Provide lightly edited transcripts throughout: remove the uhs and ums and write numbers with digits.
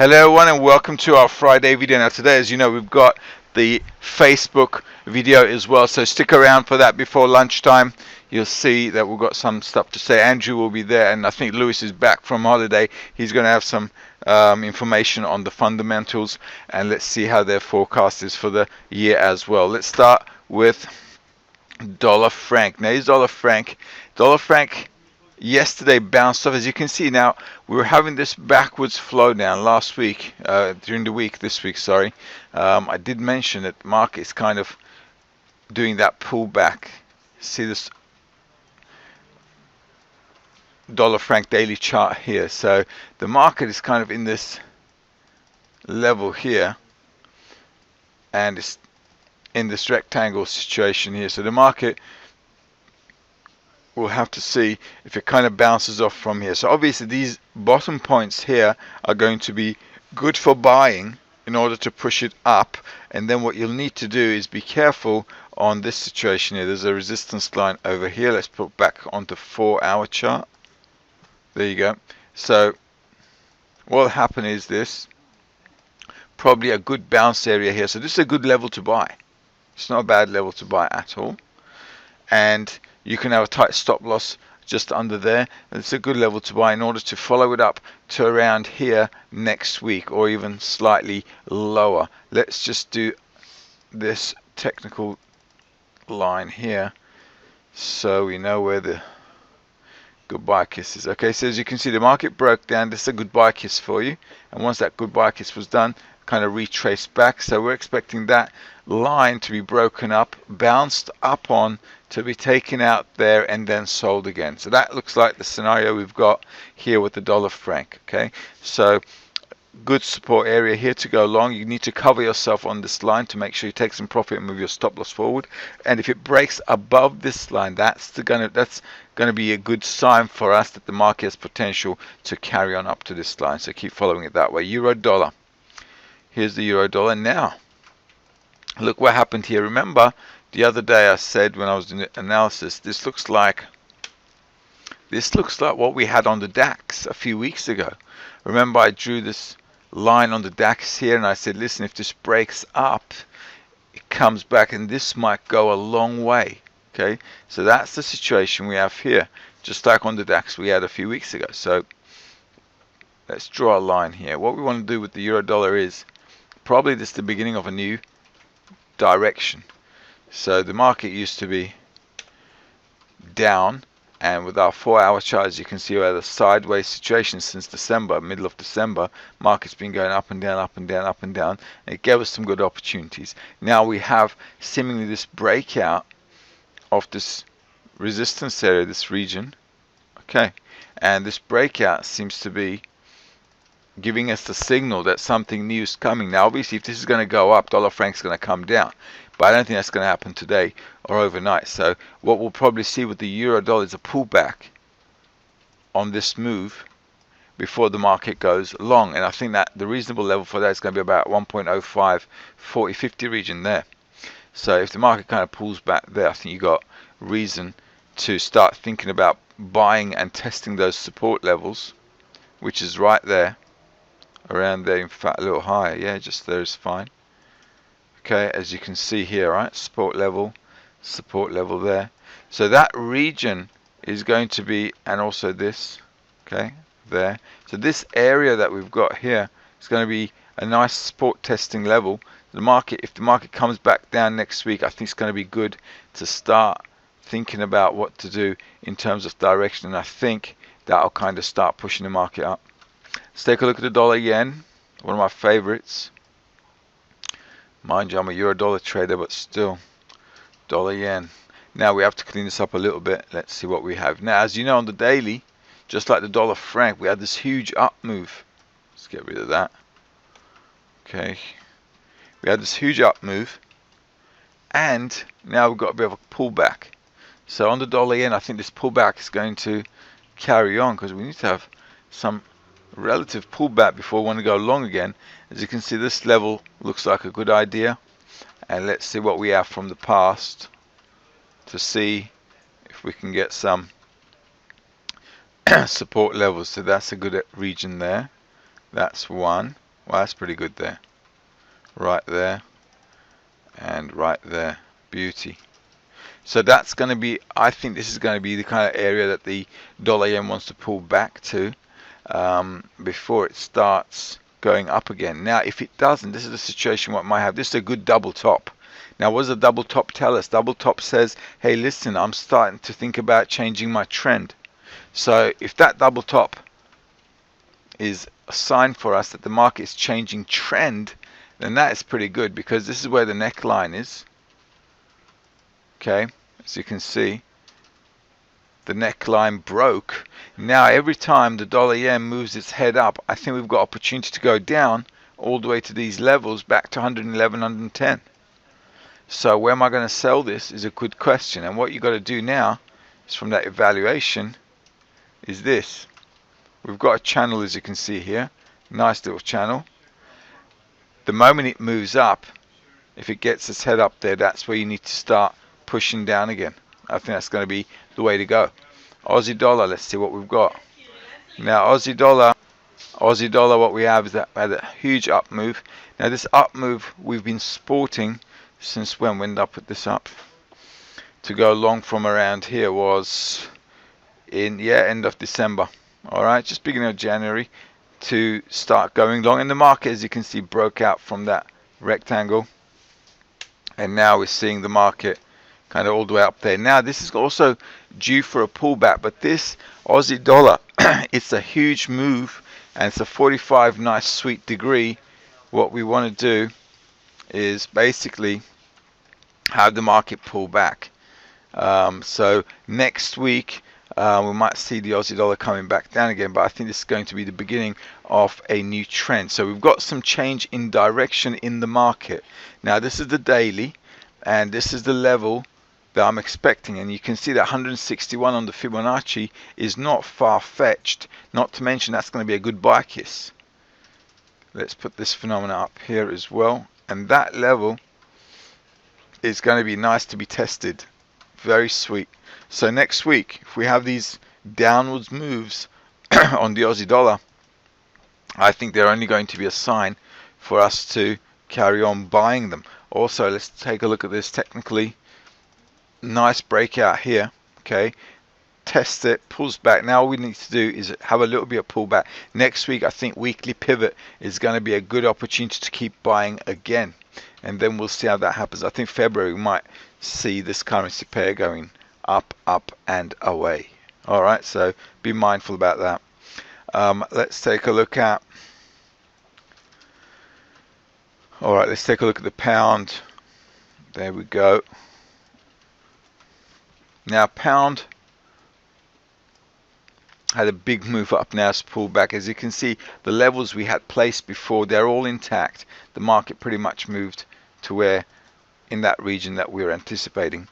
Hello everyone and welcome to our Friday video. Now today, as you know, we've got the Facebook video as well, so stick around for that before lunchtime. You'll see that we've got some stuff to say. Andrew will be there, and I think Lewis is back from holiday. He's going to have some information on the fundamentals, and let's see how their forecast is for the year as well. Let's start with dollar franc. Now here's dollar franc. Dollar franc yesterday bounced off. As you can see, now we were having this backwards flow down last week, during the week, this week, sorry. I did mention that the market is kind of doing that pullback. See this dollar franc daily chart here. So the market is kind of in this level here, and it's in this rectangle situation here. So the market, we'll have to see if it kind of bounces off from here. So obviously these bottom points here are going to be good for buying in order to push it up, and then what you'll need to do is be careful on this situation here. There's a resistance line over here. Let's put back onto 4-hour chart. There you go. So what will happen is this, probably a good bounce area here. So this is a good level to buy. It's not a bad level to buy at all, and you can have a tight stop loss just under there. It's a good level to buy in order to follow it up to around here next week, or even slightly lower. Let's just do this technical line here so we know where the goodbye kiss is. Okay, so as you can see, the market broke down. This is a goodbye kiss for you, and once that goodbye kiss was done, kind of retraced back. So we're expecting that line to be broken up, bounced up on, to be taken out there, and then sold again. So that looks like the scenario we've got here with the dollar franc. Okay, so good support area here to go long. You need to cover yourself on this line to make sure you take some profit and move your stop loss forward. And if it breaks above this line, that's going to be a good sign for us that the market has potential to carry on up to this line. So keep following it that way. Euro dollar. Here's the euro dollar now. Look what happened here. Remember the other day I said when I was doing the analysis, this looks like what we had on the DAX a few weeks ago. Remember I drew this line on the DAX here, and I said, listen, if this breaks up, it comes back, and this might go a long way. Okay, so that's the situation we have here, just like on the DAX we had a few weeks ago. So let's draw a line here. What we want to do with the euro dollar is probably this is the beginning of a new direction. So the market used to be down, and with our 4-hour chart, as you can see, we had a sideways situation since December, middle of December. Market's been going up and down, up and down, up and down, and it gave us some good opportunities. Now we have seemingly this breakout of this resistance area, this region. Okay, and this breakout seems to be giving us the signal that something new is coming. Now obviously if this is going to go up, dollar franc's going to come down, but I don't think that's going to happen today or overnight. So what we'll probably see with the euro dollar is a pullback on this move before the market goes long, and I think that the reasonable level for that is going to be about 1.05 40-50 region there. So if the market kind of pulls back there, I think you got reason to start thinking about buying and testing those support levels, which is right there, around there, in fact a little higher. Yeah, just there is fine. Okay, as you can see here, right, support level there. So that region is going to be, and also this, okay, there. So this area that we've got here is going to be a nice support testing level. The market, if the market comes back down next week, I think it's going to be good to start thinking about what to do in terms of direction, and I think that'll kind of start pushing the market up. Let's take a look at the dollar yen, one of my favorites. Mind you, I'm a euro dollar trader, but still, dollar yen. Now we have to clean this up a little bit. Let's see what we have. Now, as you know, on the daily, just like the dollar franc, we had this huge up move. Let's get rid of that. Okay, we had this huge up move, and now we've got a bit of a pullback. So on the dollar yen, I think this pullback is going to carry on, because we need to have some relative pullback before we want to go long again. As you can see, this level looks like a good idea, and let's see what we have from the past to see if we can get some support levels. So that's a good region there. That's one. Well, that's pretty good there. Right there and right there. Beauty. So that's going to be, I think this is going to be the kind of area that the dollar yen wants to pull back to before it starts going up again. Now, if it doesn't, this is the situation what might have. This is a good double top. Now, what does a double top tell us? Double top says, hey, listen, I'm starting to think about changing my trend. So if that double top is a sign for us that the market is changing trend, then that is pretty good, because this is where the neckline is. Okay, as you can see, the neckline broke. Now every time the dollar yen moves its head up, I think we've got opportunity to go down all the way to these levels, back to 111, 110. So where am I going to sell this is a good question. And what you've got to do now is, from that evaluation, is this. We've got a channel, as you can see here, nice little channel. The moment it moves up, if it gets its head up there, that's where you need to start pushing down again. I think that's going to be the way to go. Aussie dollar, let's see what we've got. Now Aussie dollar, what we have is that had a huge up move. Now this up move we've been sporting since when did I put this up? To go long from around here was in end of December. Alright, just beginning of January to start going long. And the market, as you can see, broke out from that rectangle. And now we're seeing the market kind of all the way up there. Now this is also due for a pullback, but this Aussie dollar, it's a huge move, and it's a 45 nice sweet degree. What we want to do is basically have the market pull back. So next week we might see the Aussie dollar coming back down again, but I think this is going to be the beginning of a new trend. So we've got some change in direction in the market. Now this is the daily, and this is the level that I'm expecting, and you can see that 161 on the Fibonacci is not far-fetched, not to mention that's going to be a good buy kiss. Let's put this phenomena up here as well, and that level is going to be nice to be tested. Very sweet. So next week, if we have these downwards moves on the Aussie dollar, I think they're only going to be a sign for us to carry on buying them. Also, let's take a look at this technically. Nice breakout here. Okay, test it, pulls back. Now all we need to do is have a little bit of pullback. Next week, I think weekly pivot is going to be a good opportunity to keep buying again, and then we'll see how that happens. I think February we might see this currency pair going up, up and away. All right, so be mindful about that. Let's take a look at. All right, let's take a look at the pound. There we go. Now pound had a big move up, now it's pulled back. As you can see, the levels we had placed before, they're all intact. The market pretty much moved to where, in that region that we were anticipating.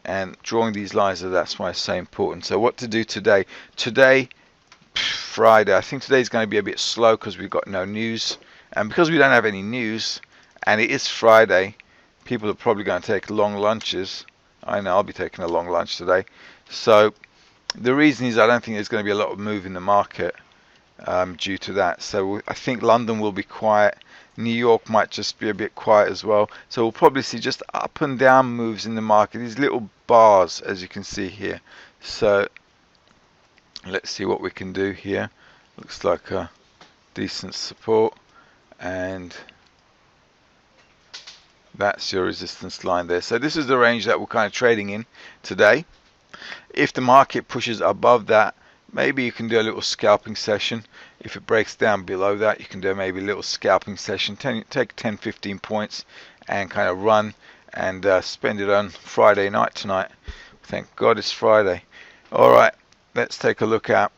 And drawing these lines, that's why it's so important. So what to do today? Today, Friday, I think today is going to be a bit slow because we've got no news. And because we don't have any news, and it is Friday, people are probably going to take long lunches. I know I'll be taking a long lunch today. So the reason is I don't think there's going to be a lot of move in the market due to that. So I think London will be quiet. New York might just be a bit quiet as well. So we'll probably see just up and down moves in the market. These little bars, as you can see here. So let's see what we can do here. Looks like a decent support, and that's your resistance line there. So this is the range that we're kind of trading in today. If the market pushes above that, maybe you can do a little scalping session. If it breaks down below that, you can do maybe a little scalping session. Take 10-15 points and kind of run and spend it on Friday night tonight. Thank God it's Friday. All right, let's take a look at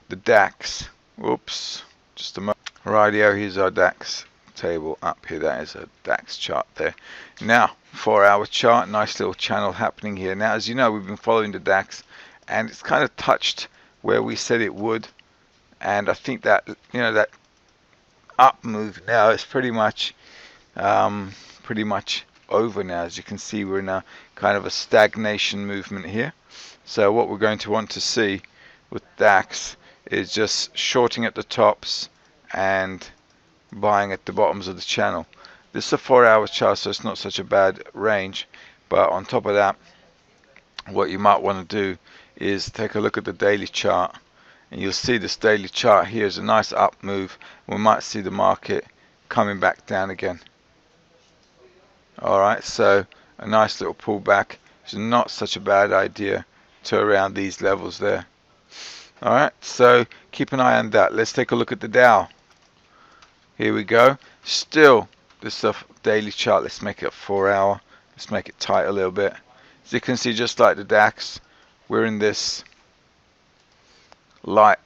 the DAX. Whoops, just a moment. Rightio, here's our DAX table up here. That is a DAX chart there. Now 4-hour chart, nice little channel happening here. Now, as you know, we've been following the DAX, and it's kind of touched where we said it would, and I think that, you know, that up move now is pretty much over now. As you can see, we're in a kind of a stagnation movement here. So what we're going to want to see with DAX is just shorting at the tops and buying at the bottoms of the channel. This is a 4-hour chart, so it's not such a bad range. But on top of that, what you might want to do is take a look at the daily chart, and you'll see this daily chart here is a nice up move. We might see the market coming back down again. Alright, so a nice little pullback is not such a bad idea to around these levels there. Alright, so keep an eye on that. Let's take a look at the Dow. Here we go. Still, this is a daily chart. Let's make it a 4-hour. Let's make it tight a little bit. As you can see, just like the DAX, we're in this light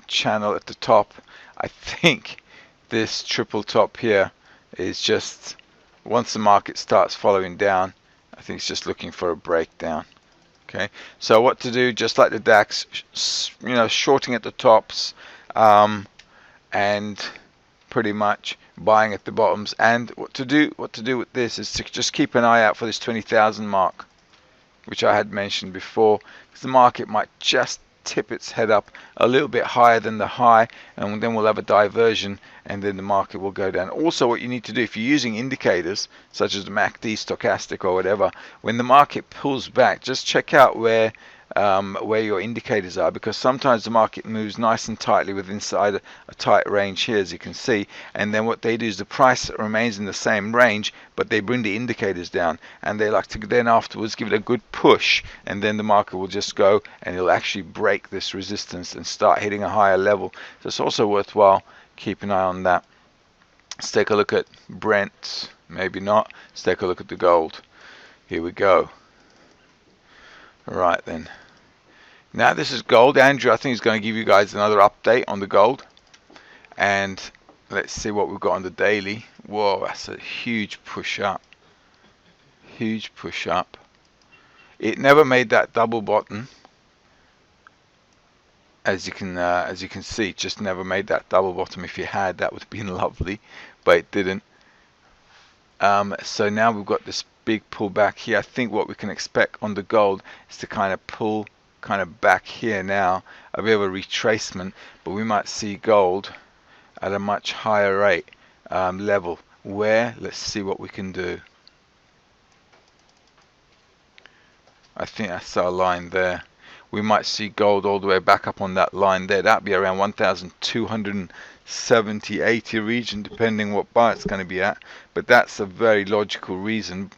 channel at the top. I think this triple top here is just, once the market starts following down, I think it's just looking for a breakdown. Okay, so what to do, just like the DAX, shorting at the tops, and pretty much buying at the bottoms. And what to do with this is to just keep an eye out for this 20,000 mark, which I had mentioned before, because the market might just tip its head up a little bit higher than the high, and then we'll have a diversion, and then the market will go down. Also, what you need to do, if you're using indicators such as the MACD, stochastic or whatever, when the market pulls back, just check out where your indicators are, because sometimes the market moves nice and tightly within inside a tight range here, as you can see, and then what they do is the price remains in the same range, but they bring the indicators down, and they like to then afterwards give it a good push, and then the market will just go and it'll actually break this resistance and start hitting a higher level. So it's also worthwhile keep an eye on that. Let's take a look at Brent. Maybe not. Let's take a look at the gold. Here we go. Alright then. Now this is gold. Andrew, I think, is going to give you guys another update on the gold. And let's see what we've got on the daily. Whoa, that's a huge push up. Huge push up. It never made that double bottom. As you can see, it just never made that double bottom. If you had, that would have been lovely, but it didn't. So now we've got this big pullback here. I think what we can expect on the gold is to kind of pull back here now, a bit of a retracement, but we might see gold at a much higher rate level. Where? Let's see what we can do. I think that's our line there. We might see gold all the way back up on that line there. That'd be around 1,270, 80 region, depending what bar it's going to be at. But that's a very logical reason,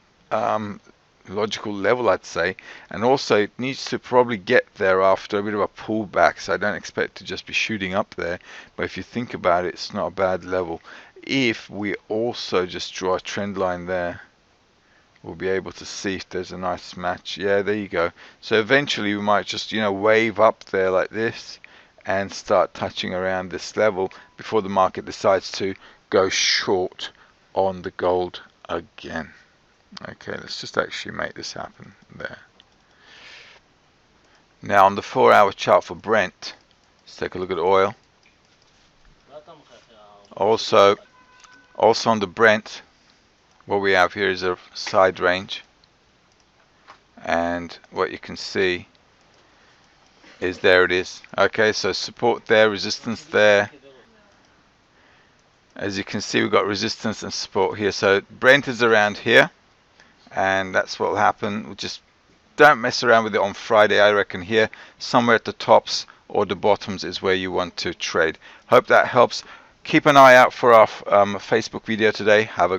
logical level, I'd say. And also it needs to probably get there after a bit of a pullback, so I don't expect to just be shooting up there. But if you think about it, it's not a bad level. If we also just draw a trend line there, we'll be able to see if there's a nice match. Yeah, there you go. So eventually we might just, wave up there like this and start touching around this level before the market decides to go short on the gold again. Okay, let's just actually make this happen there. Now on the 4-hour chart for Brent, let's take a look at oil. Also on the Brent, what we have here is a side range, and what you can see is there it is. Okay, so support there, resistance there. As you can see, we've got resistance and support here. So Brent is around here, and that's what will happen. We just don't mess around with it on Friday. I reckon here somewhere at the tops or the bottoms is where you want to trade. Hope that helps. Keep an eye out for our Facebook video today. Have a